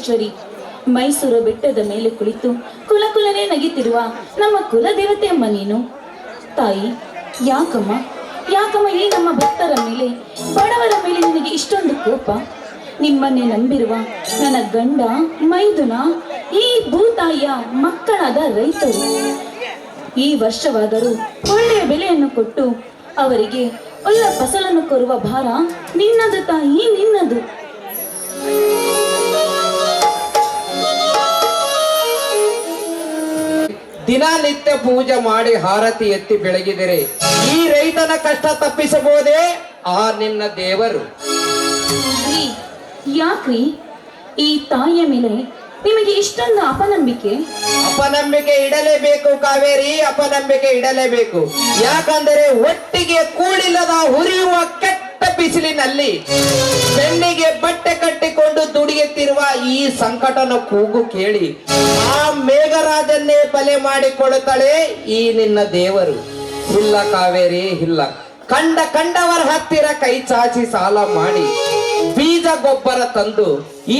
ಚಾಮುಂಡೇಶ್ವರಿ ಮೈಸೂರು ಬೆಟ್ಟದ ಮೇಲೆ ಕುಳಿತು ಕುಲಕುಲನೆ ನಗಿತಿರುವ ನಮ್ಮ ಕುಲದೇವತೆಯಮ್ಮ ನೀನು. ತಾಯಿ, ಯಾಕಮ್ಮ ಯಾಕಮ್ಮ ಈ ನಮ್ಮ ಭಕ್ತರ ಮೇಲೆ, ಬಡವರ ಮೇಲೆ ನಿನಗೆ ಇಷ್ಟೊಂದು ಕೋಪ? ನಿಮ್ಮನ್ನೇ ನಂಬಿರುವ ನನ್ನ ಗಂಡ ಮೈದುನ, ಈ ಭೂತಾಯಿಯ ಮಕ್ಕಳಾದ ರೈತರು ಈ ವರ್ಷವಾದರೂ ಒಳ್ಳೆಯ ಬೆಲೆಯನ್ನು ಕೊಟ್ಟು ಅವರಿಗೆ ಒಳ್ಳ ಫಸಲನ್ನು ಕೊರುವ ಭಾರ ನಿನ್ನದು ತಾಯಿ, ನಿನ್ನದು. ದಿನನಿತ್ಯ ಪೂಜೆ ಮಾಡಿ ಹಾರತಿ ಎತ್ತಿ ಬೆಳಗಿದರೆ ಈ ರೈತನ ಕಷ್ಟ ತಪ್ಪಿಸಬಹುದೇ ಆ ನಿನ್ನ ದೇವರು? ಯಾಕ್ರಿ ಈ ತಾಯಿಯ ಮೇಲೆ ನಿಮಗೆ ಇಷ್ಟೊಂದು ಅಪನಂಬಿಕೆ? ಅಪನಂಬಿಕೆ ಇಡಲೇಬೇಕು ಕಾವೇರಿ, ಅಪನಂಬಿಕೆ ಇಡಲೇಬೇಕು. ಯಾಕಂದರೆ ಒಟ್ಟಿಗೆ ಕೂಡಿಲ್ಲದ ಹುರಿಯುವ ಕೆಟ್ಟ ಬಿಸಿಲಿನಲ್ಲಿ ಬೆನ್ನಿಗೆ ಬಟ್ಟೆ ಕಟ್ಟಿಕೊಂಡು ದುಡಿಯುತ್ತಿರುವ ಈ ಸಂಕಟನ ಕೂಗು ಕೇಳಿ ಆ ಮೇಘರಾಜನ್ನೇ ಬಲೆ ಮಾಡಿಕೊಳ್ಳುತ್ತಾಳೆ ಈ ನಿನ್ನ ದೇವರು. ಇಲ್ಲ ಕಾವೇರಿ, ಇಲ್ಲ. ಕಂಡವರ ಹತ್ತಿರ ಕೈ ಚಾಚಿ ಸಾಲ ಮಾಡಿ ಬೀಜ ಗೊಬ್ಬರ ತಂದು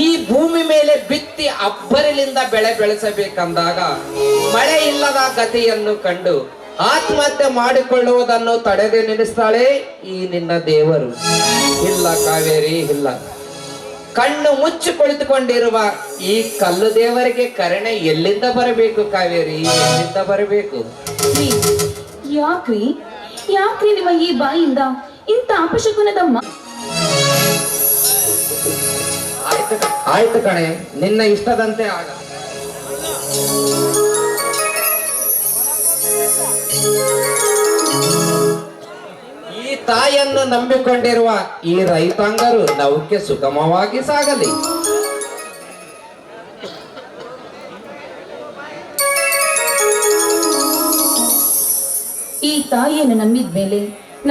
ಈ ಭೂಮಿ ಮೇಲೆ ಬಿತ್ತಿ ಅಬ್ಬರಲಿಂದ ಬೆಳೆ ಬೆಳೆಸಬೇಕಂದಾಗ ಮಳೆ ಇಲ್ಲದ ಗತಿಯನ್ನು ಕಂಡು ಆತ್ಮಹತ್ಯೆ ಮಾಡಿಕೊಳ್ಳುವುದನ್ನು ತಡೆದು ನಿಲ್ಲಿಸ್ತಾಳೆ ಈ ನಿನ್ನ ದೇವರು. ಇಲ್ಲ ಕಾವೇರಿ, ಇಲ್ಲ. ಕಣ್ಣು ಮುಚ್ಚಿ ಕುಳಿತುಕೊಂಡಿರುವ ಈ ಕಲ್ಲು ದೇವರಿಗೆ ಕರುಣೆ ಎಲ್ಲಿಂದ ಬರಬೇಕು ಕಾವೇರಿ, ಎಲ್ಲಿಂದ ಬರಬೇಕು? ಯಾಕ್ರಿ ನಿಮ್ಮ ಈ ಬಾಯಿಂದ ಇಂಥ ಅಪಶಕುನದ ಆಯ್ತು ಕಣೆ, ನಿನ್ನ ಇಷ್ಟದಂತೆ ಆಗ. ಈ ತಾಯಿಯನ್ನು ನಂಬಿಕೊಂಡಿರುವ ಈ ರೈತಾಂಗರು ನೌಕೆ ಸುಗಮವಾಗಿ ಸಾಗಲಿ. ಈ ತಾಯಿಯನ್ನು ನಂಬಿದ್ಮೇಲೆ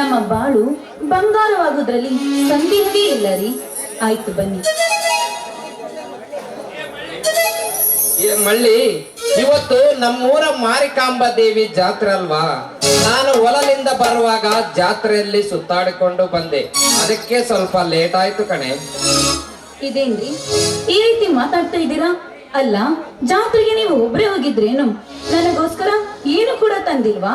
ನಮ್ಮ ಬಾಳು ಬಂಗಾರವಾಗುವುದರಲ್ಲಿ ಸಂದೇಹವೇ ಇಲ್ಲ ರೀ. ಆಯ್ತು, ಬನ್ನಿ. ಮಳ್ಳಿ, ಇವತ್ತು ನಮ್ಮೂರ ಮಾರಿಕಾಂಬ ದೇವಿ ಜಾತ್ರೆ ಅಲ್ವಾ? ನಾನು ಹೊಲದಿಂದ ಬರುವಾಗ ಜಾತ್ರೆಯಲ್ಲಿ ಸುತ್ತಾಡಿಕೊಂಡು ಬಂದೆ, ಅದಕ್ಕೆ ಸ್ವಲ್ಪ ಲೇಟ್ ಆಯ್ತು ಕಣೆ. ಇದೇನ್ರಿ ಈ ರೀತಿ ಮಾತಾಡ್ತಾ ಇದ್ದೀರಾ? ಅಲ್ಲ, ಜಾತ್ರೆಗೆ ನೀವು ಒಬ್ರೇ ಹೋಗಿದ್ರೇನು? ನನಗೋಸ್ಕರ ಏನು ಕೂಡ ತಂದಿಲ್ವಾ?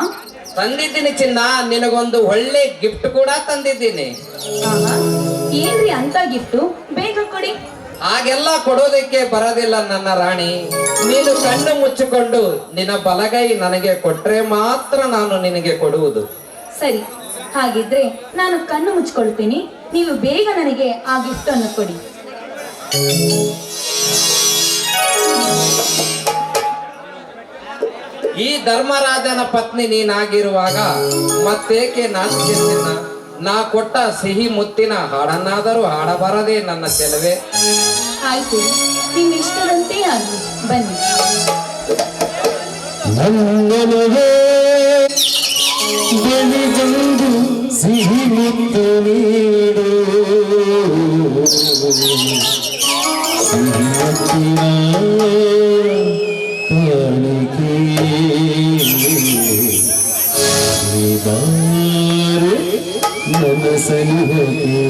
ತಂದಿದ್ದೀನಿ ಚಿನ್ನ, ನಿನಗೊಂದು ಒಳ್ಳೆ ಗಿಫ್ಟ್ ಕೂಡ ತಂದಿದ್ದೀನಿ. ಏನ್ರಿ ಅಂತ ಗಿಫ್ಟು? ಬೇಗ ಕೊಡಿ. ಹಾಗೆಲ್ಲ ಕೊಡೋದಕ್ಕೆ ಬರೋದಿಲ್ಲ ನನ್ನ ರಾಣಿ. ನೀನು ಕಣ್ಣು ಮುಚ್ಚಿಕೊಂಡು ನಿನ್ನ ಬಲಗೈ ನನಗೆ ಕೊಟ್ರೆ ಮಾತ್ರ ನಾನು ನಿನಗೆ ಕೊಡುವುದು. ಸರಿ, ಹಾಗಿದ್ರೆ ನಾನು ಕಣ್ಣು ಮುಚ್ಕೊಳ್ತೀನಿ, ನೀವು ಬೇಗ ನನಗೆ ಆ ಗಿಫ್ಟ್ ಅನ್ನು ಕೊಡಿ. ಈ ಧರ್ಮರಾಜನ ಪತ್ನಿ ನೀನಾಗಿರುವಾಗ ಮತ್ತೇಕೆ ನಾಚಿಕೆ ಚಿನ್ನ? ನಾ ಕೊಟ್ಟ ಸಿಹಿ ಮುತ್ತಿನ ಹಾಡನ್ನಾದರೂ ಹಾಡಬಾರದೆ ನನ್ನ ಚೆಲುವೆ? ಆಯ್ತು, ನಿಮ್ಮ ಇಷ್ಟದಂತೆ ಆಗಿ ಬನ್ನಿ. ಸಿಹಿ ಮುತ್ತು ನೀಡು, ಸಿಹಿ ಮುತ್ತಿನ ಕಾಣಿಕೆ ಬಾರೆ ನನ್ನ ಸನಿಹಕ್ಕೆ.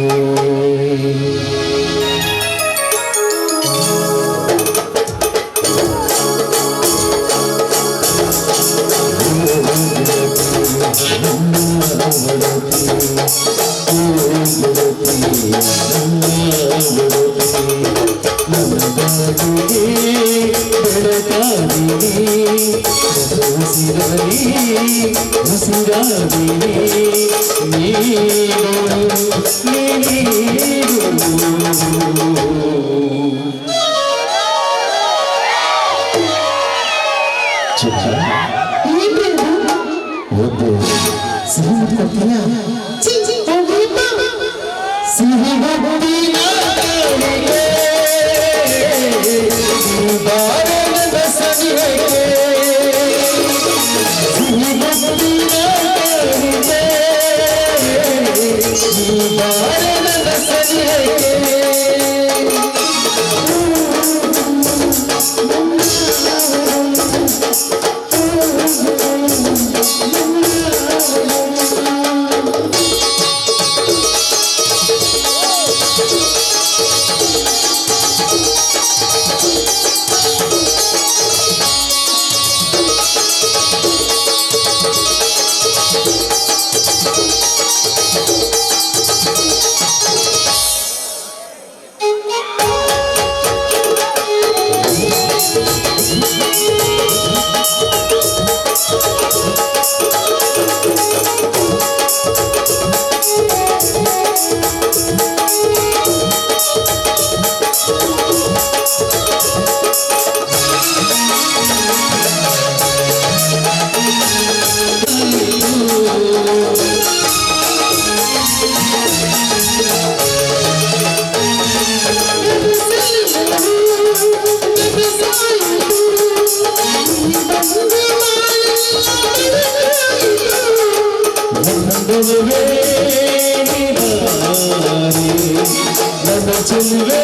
ಚೆಲುವೆ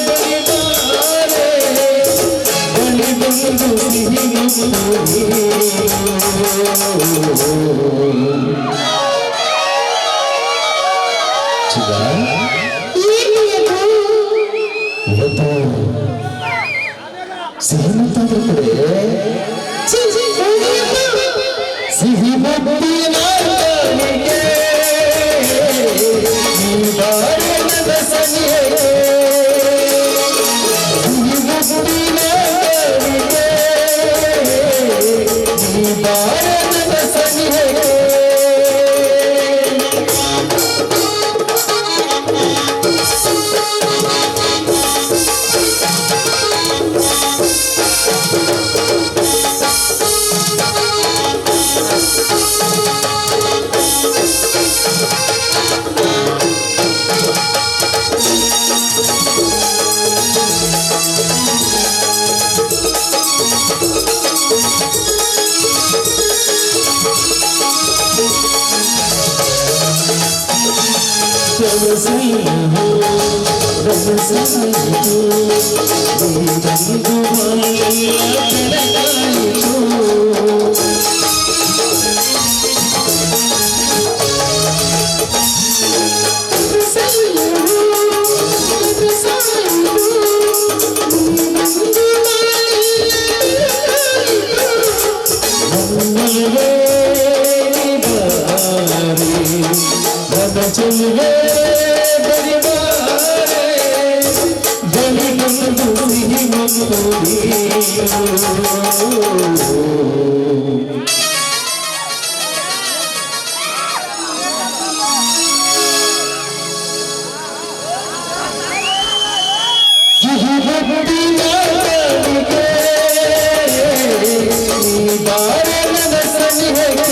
ಬಲಿದಾರೆ ಬಲಿ ಬಂದು ಸಿಹಿ ಇವತ್ತು ಸಿಹಿ ಮುತ್ತಾದ್ರೂ ಕಡೆ ಸಿಹಿ ಮುತ್ತಿನ ಗಾಳಿಗೆ ಈ ಬಾರಿನ ಸನಿಹೆಗೆ ಸಿಹಿ ಮುತ್ತಿನ ಗಾಳಿಗೆ ಈ ಬಾರಿನ ಸನಿಹೆಗೆ ಚೆಲುವೆ ಬಲಿದಾರೆ ಬಲಿ ಬಂದು ಸಿಹಿ ಮುತ್ತುಡಿ ಸಿಹಿ ಮುತ್ತಿನ ಗಾಳಿಗೆ ಈ ಬಾರಿನ ಸನಿಹೆಗೆ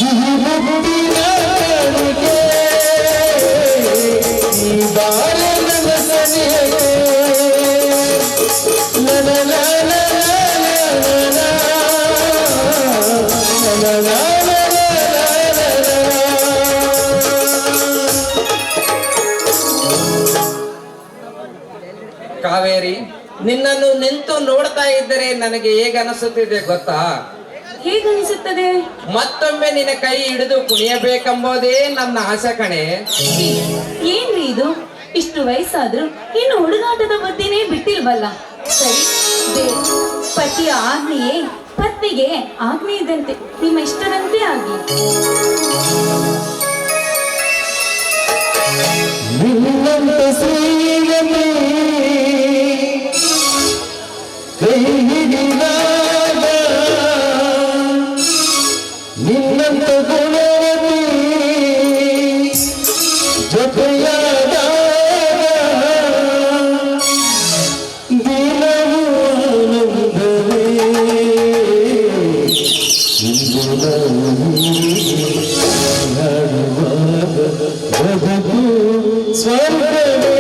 ಸಿಹಿ ಮುತ್ತಿನ ಗಾಳಿಗೆ ಈ ಬಾರಿನ ಸನಿಹೆಗೆ ಕಾವೇರಿ, ನಿನ್ನನ್ನು ನಿಂತು ನೋಡ್ತಾ ಇದ್ದರೆ ನನಗೆ ಹೇಗನಿಸುತ್ತಿದೆ ಗೊತ್ತಾ? ಹೇಗನಿಸುತ್ತದೆ? ಮತ್ತೊಮ್ಮೆ ನಿನ್ನ ಕೈ ಹಿಡಿದು ಕುಣಿಯಬೇಕೆಂಬುದೇ ನನ್ನ ಆಸೆ ಕಣೆ. ಏನ್ರಿ ಇದು? ಇಷ್ಟು ವಯಸ್ಸಾದ್ರೂ ಇನ್ನು ಹುಡುಗಾಟದ ಬುದ್ಧಿನೇ ಬಿಟ್ಟಿಲ್ವಲ್ಲ. ಸರಿ, ಪತಿಯ ಆಜ್ಞೆಯೇ ಪತ್ನಿಗೆ ಆಜ್ಞೆ ಇದ್ದಂತೆ, ನಿಮ್ಮ ಇಷ್ಟದಂತೆ ಆಗಿ. ನಿನ್ನಂತ ಶ್ರೀಯಮೇ ಕೈ ಹಿಡಿದಾಗ ನಿನ್ನಂತ ಗುಣವತಿ ಜೊತೆಯಾದ ದಿನವೂ ಆನಂದವೇ ಇಂದು ಹಾಡುವಾಗ ಬದುಕು ಸ್ವರ್ಗವೇ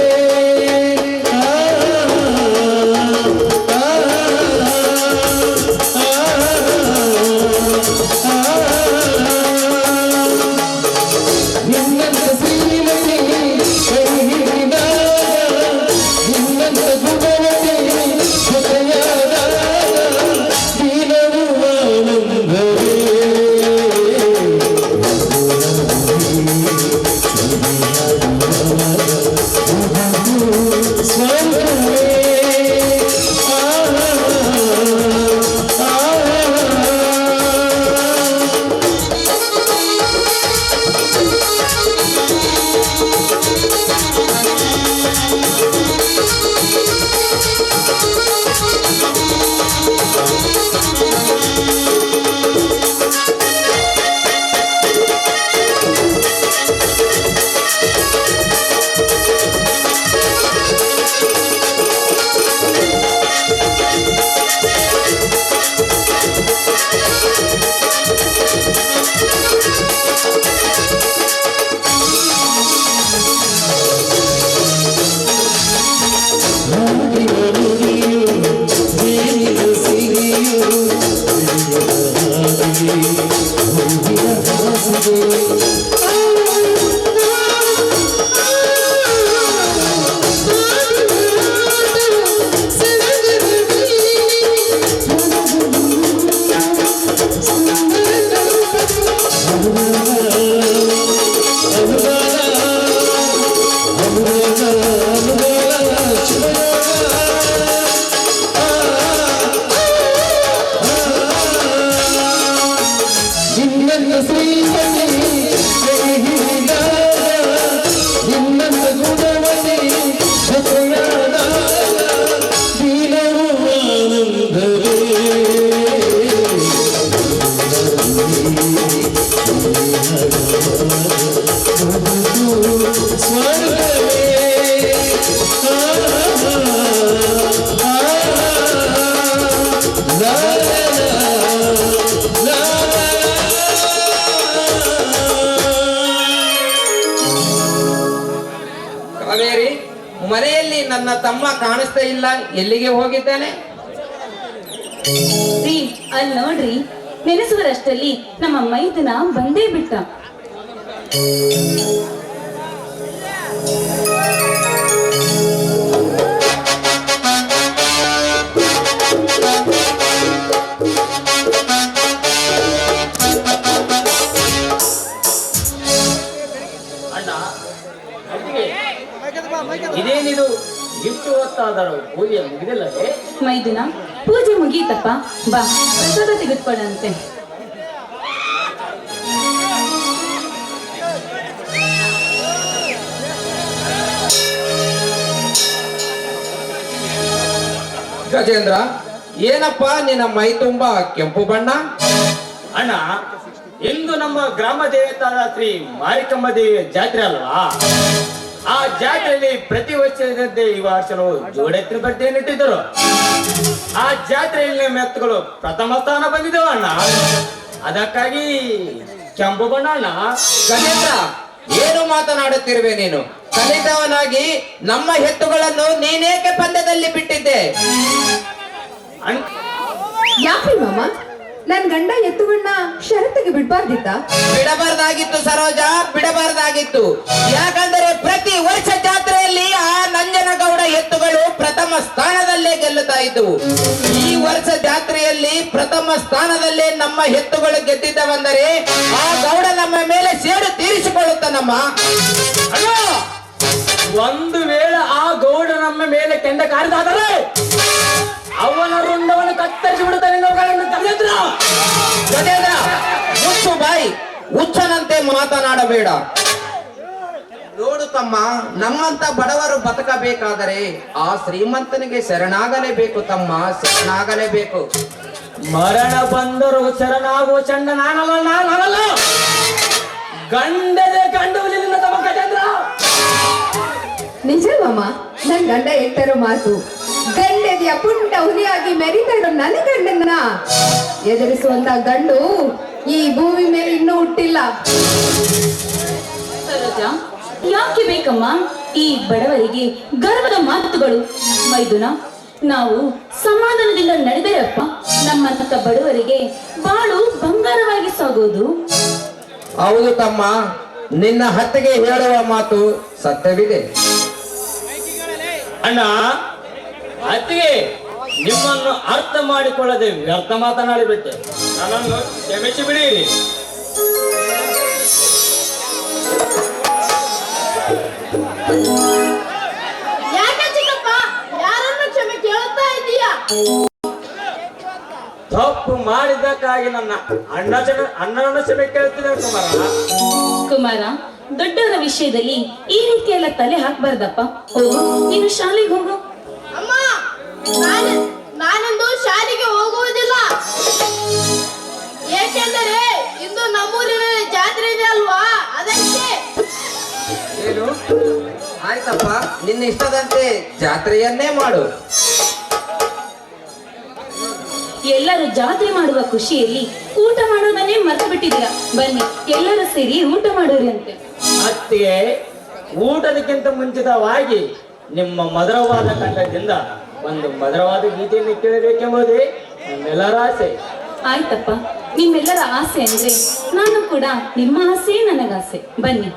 ನನ್ನ ತಮ್ಮ ಕಾಣಿಸ್ತಾ ಇಲ್ಲ, ಎಲ್ಲಿಗೆ ಹೋಗಿದ್ದಾನೆ? ರೀ ಅಲ್ಲಿ ನೋಡ್ರಿ, ನೆನೆಸುವರಷ್ಟರಲ್ಲಿ ನಮ್ಮ ಮೈದುನ ಬಂದೇ ಬಿಟ್ಟ. ಅಣ್ಣ ಇದೇನಿದು ಇಷ್ಟು ಹೊತ್ತಾದರೂ ಪೂಜೆ ಮುಗಿದಿಲ್ಲವೇ? ಮೈದುನ ಪೂಜೆ ಮುಗೀತಪ್ಪ, ಬಾ ಪ್ರಸಾದ ತೆಗೆದುಕೊಳ್ಳಂತೆ. ಗಜೇಂದ್ರ, ಏನಪ್ಪ ನಿನ್ನ ಮೈ ತುಂಬಾ ಕೆಂಪು ಬಣ್ಣ? ಅಣ್ಣ, ಇಂದು ನಮ್ಮ ಗ್ರಾಮ ದೇವತಾದ ಶ್ರೀ ಮಾರಿಕಮ್ಮ ದೇವಿಯ ಜಾತ್ರೆ ಅಲ್ವಾ? ಆ ಜಾತ್ರೆಯಲ್ಲಿ ಪ್ರತಿ ವರ್ಷದಂತೆ ಈ ವರ್ಷನು ಜೋಡೆತ್ತಿನ ಬಟ್ಟೆಯನ್ನಿಟ್ಟಿದ್ದರು. ಆ ಜಾತ್ರೆಯಲ್ಲಿ ಮೆತ್ತುಗಳು ಪ್ರಥಮ ಸ್ಥಾನ ಬಂದಿದ್ದವು ಅಣ್ಣ. ಅದಕ್ಕಾಗಿ ಕೆಂಪು ಬಣ್ಣ ಅಣ್ಣ. ಗಜೇಂದ್ರ, ಏನು ಮಾತನಾಡುತ್ತಿರುವೆ ನೀನು? ಕಲಿತವನಾಗಿ ನಮ್ಮ ಎತ್ತುಗಳನ್ನು ನೀನೇಕೆ ಪಂದ್ಯದಲ್ಲಿ ಬಿಟ್ಟಿದ್ದೆ? ಯಾಕೆ ಮಾಮ, ನನ್ ಗಂಡ ಎತ್ತುಗಳನ್ನ ಷರತ್ತಿಗೆ ಬಿಡ್ಬಾರ್ದಿತ್ತ? ಬಿಡಬಾರ್ದಾಗಿತ್ತು ಸರೋಜ, ಬಿಡಬಾರ್ದಾಗಿತ್ತು. ಯಾಕಂದರೆ ಪ್ರತಿ ವರ್ಷ ಜಾತ್ರೆಯಲ್ಲಿ ಆ ನಂಜನಗೌಡ ಎತ್ತುಗಳು ಪ್ರಥಮ ಸ್ಥಾನದಲ್ಲೇ ಗೆಲ್ಲುತ್ತಾ ಇದ್ದವು. ಈ ವರ್ಷ ಜಾತ್ರೆಯಲ್ಲಿ ಪ್ರಥಮ ಸ್ಥಾನದಲ್ಲೇ ನಮ್ಮ ಎತ್ತುಗಳು ಗೆದ್ದಿದ್ದವೆಂದರೆ ಆ ಗೌಡ ನಮ್ಮ ಮೇಲೆ ಸೇಡು ತೀರಿಸಿಕೊಳ್ಳುತ್ತಾನಮ್ಮ. ಅಣ್ಣ, ಒಂದು ವೇಳೆ ಆ ಗೌಡ ನಮ್ಮ ಮೇಲೆ ಕೆಂಡ ಕಾರಿದಾದರೆ ಅವನ ರುಂಡವನ್ನು ಕತ್ತರಿಸಿ ಬಿಡುತ್ತಾನೆ. ಗಜೇಂದ್ರ, ಮುಚ್ಚು ಬಾಯಿ, ಹುಚ್ಚನಂತೆ ಮಾತನಾಡಬೇಡ. ನೋಡು ತಮ್ಮ, ನಮ್ಮಂತ ಬಡವರು ಬದುಕಬೇಕಾದರೆ ಆ ಶ್ರೀಮಂತನಿಗೆ ಶರಣಾಗಲೇಬೇಕು ತಮ್ಮ, ಶರಣಾಗಲೇಬೇಕು. ಮರಣ ಬಂದರು ಶರಣಾಗುವ ಚಂಡ ನಾನಲ್ಲ. ಗಂಡದೆ ಗಂಡುವುದಿಲ್ಲ ತಮ್ಮ ಗಜೇಂದ್ರ. ನಿಜ ಮಾಮ, ನನ್ ಗಂಡ ಹೇಳ್ತಾರೋ ಮಾತು. ಗಂಡೆದಿಯ ಪುಂಡ ಹುಲಿಯಾಗಿ ಮೆರಿತಾರೋ ನನ್ನ ಗಂಡನ್ನ ಎದುರಿಸುವಂತ ಗಂಡು ಈ ಭೂಮಿ ಮೇಲೆ ಇನ್ನೂ ಹುಟ್ಟಿಲ್ಲ. ಸರೋಜ, ಯಾಕೆ ಬೇಕಮ್ಮ ಈ ಬಡವರಿಗೆ ಗರ್ವದ ಮಾತುಗಳು? ಮೈದುನ, ನಾವು ಸಮಾಧಾನದಿಂದ ನಡೆದರಪ್ಪ, ನಮ್ಮಂತ ಬಡವರಿಗೆ ಬಾಳು ಬಂಗಾರವಾಗಿ ಸಾಗೋದು. ಹೌದು ತಮ್ಮ, ನಿನ್ನ ಹತ್ತಿಗೆ ಹೇಳುವ ಮಾತು ಸತ್ಯವಿದೆ. ಅಣ್ಣ, ಅತ್ತಿಗೆ ನಿಮ್ಮನ್ನು ಅರ್ಥ ಮಾಡಿಕೊಳ್ಳದೆ ವ್ಯರ್ಥ ಮಾತನಾಡಿಬಿಟ್ಟೆ. ನನ್ನನ್ನು ಕ್ಷಮಿಸಿ ಬಿಡಿರಿ. ಯಾಕೆ ಚಿಕ್ಕಪ್ಪ ಯಾರನ್ನು ಕ್ಷಮೆ ಕೇಳುತ್ತಾ ಇದೀಯಾ? ತಪ್ಪು ಮಾಡಿದ್ದಕ್ಕಾಗಿ ನನ್ನ ಅಣ್ಣನ ಕ್ಷಮೆ ಕೇಳ್ತಿದ್ದೆ ಕುಮಾರ. ಕುಮಾರ, ದೊಡ್ಡವರ ವಿಷಯದಲ್ಲಿ ಈ ರೀತಿ ಎಲ್ಲ ತಲೆ ಹಾಕ್ಬಾರ್ದಪ್ಪ. ಹೋಗು, ನೀನು ಶಾಲೆಗೆ ಹೋಗು. ಅಮ್ಮ, ನಾನಿಂದು ಶಾಲೆಗೆ ಹೋಗುವುದಿಲ್ಲ. ಏಕೆಂದರೆ ಇಂದು ನಮ್ಮೂರಿನ ಜಾತ್ರೆ ಇದೆ ಅಲ್ವಾ, ಅದಕ್ಕೆ. ಏನು? ಆಯ್ತಪ್ಪ, ನಿನ್ನ ಇಷ್ಟದಂತೆ ಜಾತ್ರೆಯನ್ನೇ ಮಾಡು. ಎಲ್ಲರೂ ಜಾತ್ರೆ ಮಾಡುವ ಖುಷಿಯಲ್ಲಿ ಊಟ ಮಾಡೋದನ್ನೇ ಮರೆತು ಬಿಟ್ಟಿದ್ದೀರಾ. ಬನ್ನಿ, ಎಲ್ಲರೂ ಸೇರಿ ಊಟ ಮಾಡೋರಿ ಅಂತೆ. ಅತ್ತಿಗೆ, ಊಟದಕ್ಕಿಂತ ಮುಂಚಿತವಾಗಿ ನಿಮ್ಮ ಮಧುರವಾದ ಕಂಠದಿಂದ ಒಂದು ಮಧುರವಾದ ಗೀತೆಯನ್ನು ಕೇಳಬೇಕೆಂಬುದೇ ನಮ್ಮೆಲ್ಲರ ಆಸೆ. ಆಯ್ತಪ್ಪ, ನಿಮ್ಮೆಲ್ಲರ ಆಸೆ ಅಂದ್ರೆ ನಾನು ಕೂಡ ನಿಮ್ಮ ಆಸೆ ನನಗಾಸೆ. ಬನ್ನಿ.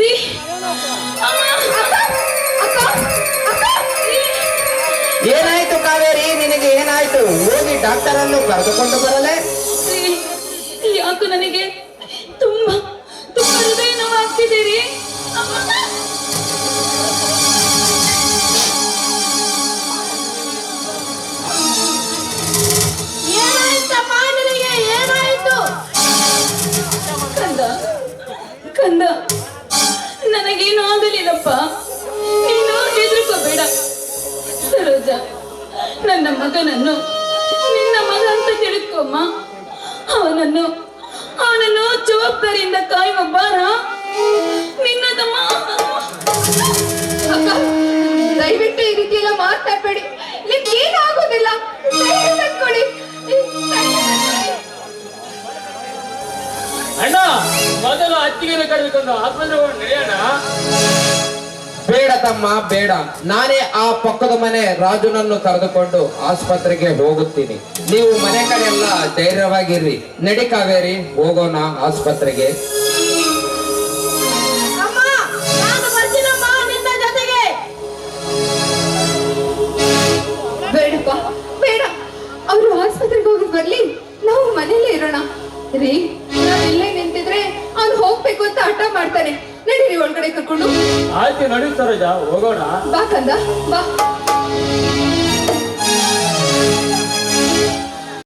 ರೀ, ಅಮ್ಮ, ರೀ. ಏನಾಯ್ತು ಕಾವೇರಿ, ನಿನಗೆ ಏನಾಯ್ತು? ಹೋಗಿ ಡಾಕ್ಟರ್ ಅನ್ನು ಕರೆದುಕೊಂಡು ಬರಲೇ? ರೀ, ಯಾಕೋ ನನಗೆ ತುಂಬಾ ತುಂಬಾ ಹೃದಯ ನೋವಾಗ್ತಿದೆ ರೀ. ಅಮ್ಮ. ಏನಾಯ್ತಮ್ಮ ನಿನಗೆ? ಏನಾಯ್ತು? ಕಂದ ಕಂದ, ನನಗೇನು ಆಗಲಿಲ್ಲಪ್ಪ, ನೀನು ಹೆದರ್ಕೋಬೇಡ. ಸರೋಜ, ನನ್ನ ಮಗನನ್ನು ನಿನ್ನ ಮಗ ಅಂತ ತಿಳ್ಕೊಮ್ಮ. ಅವನನ್ನು ಜವಾಬ್ದಾರಿಯಿಂದ ಕಾಯುವ ಬಾರ ನಿನ್ನ ತಮ್ಮ. ಅಕ್ಕ, ದಯವಿಟ್ಟು ಈ ರೀತಿ ಎಲ್ಲ ಮಾತಾಡ್ಬೇಡಿ. ನಿಮ್ಗೆ ಏನಾಗೋದಿಲ್ಲ. ಧೈರ್ಯ ತಡ್ಕೊಳ್ಳಿ. ಅಣ್ಣ, ಮೊದಲು ಅತ್ತಿಗೆನ ಕರೆದುಕೊಂಡು ಆಸ್ಪತ್ರೆಗೆ ನಡೆಯೋಣ. ಬೇಡ ತಮ್ಮ, ಬೇಡ. ನಾನೇ ಆ ಪಕ್ಕದ ಮನೆ ರಾಜುನನ್ನು ಕರೆದುಕೊಂಡು ಆಸ್ಪತ್ರೆಗೆ ಹೋಗುತ್ತೀನಿ. ನೀವು ಮನೆ ಕಡೆ ಎಲ್ಲ ಧೈರ್ಯವಾಗಿರ್ರಿ. ನಡಿ ಕಾವೇರಿ, ಹೋಗೋಣ ಆಸ್ಪತ್ರೆಗೆ. ಅಮ್ಮ, ನಾನು ಬರ್ತೀನಮ್ಮ ನಿನ್ನ ಜೊತೆಗೆ. ಬೇಡಪ್ಪ, ಬೇಡ. ಅವರು ಆಸ್ಪತ್ರೆಗೆ ಹೋಗಿ ಬರ್ಲಿ, ನಾವು ಮನೇಲೇ ಇರೋಣ. ರೀ, ನಾವಿಲ್ಲೇ ನಿಂತಿದ್ರೆ ಅವ್ನು ಹೋಗ್ಬೇಕು ಅಂತ ಹಠ ಮಾಡ್ತಾನೆ. ನಡೀರಿ ಒಳಗಡೆ ಕರ್ಕೊಂಡು. ಆಯ್ತು, ನಡೀತಾರ ಹೋಗೋಣ. ಬಾ ಕಂದ, ಬಾ.